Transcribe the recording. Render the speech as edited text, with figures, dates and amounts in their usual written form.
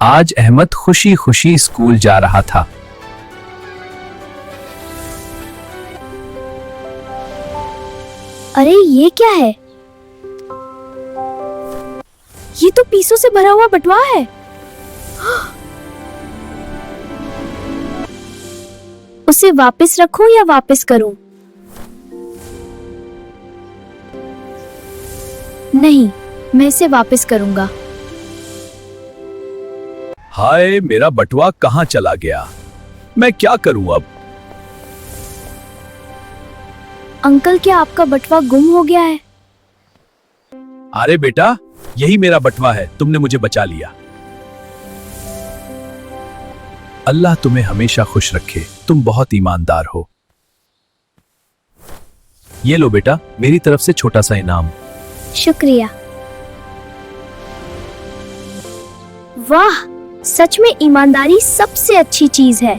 आज अहमद खुशी खुशी स्कूल जा रहा था। अरे ये क्या है? ये तो पीसों से भरा हुआ बटुआ है। उसे वापस रखूं या वापस करूं? नहीं, मैं इसे वापस करूंगा। हाय, मेरा बटुआ कहाँ चला गया? मैं क्या करूं अब? अंकल, क्या आपका बटुआ गुम हो गया है? अरे बेटा, यही मेरा बटुआ है, तुमने मुझे बचा लिया। अल्लाह तुम्हें हमेशा खुश रखे, तुम बहुत ईमानदार हो। ये लो बेटा, मेरी तरफ से छोटा सा इनाम। शुक्रिया। वाह, सच में ईमानदारी सबसे अच्छी चीज है।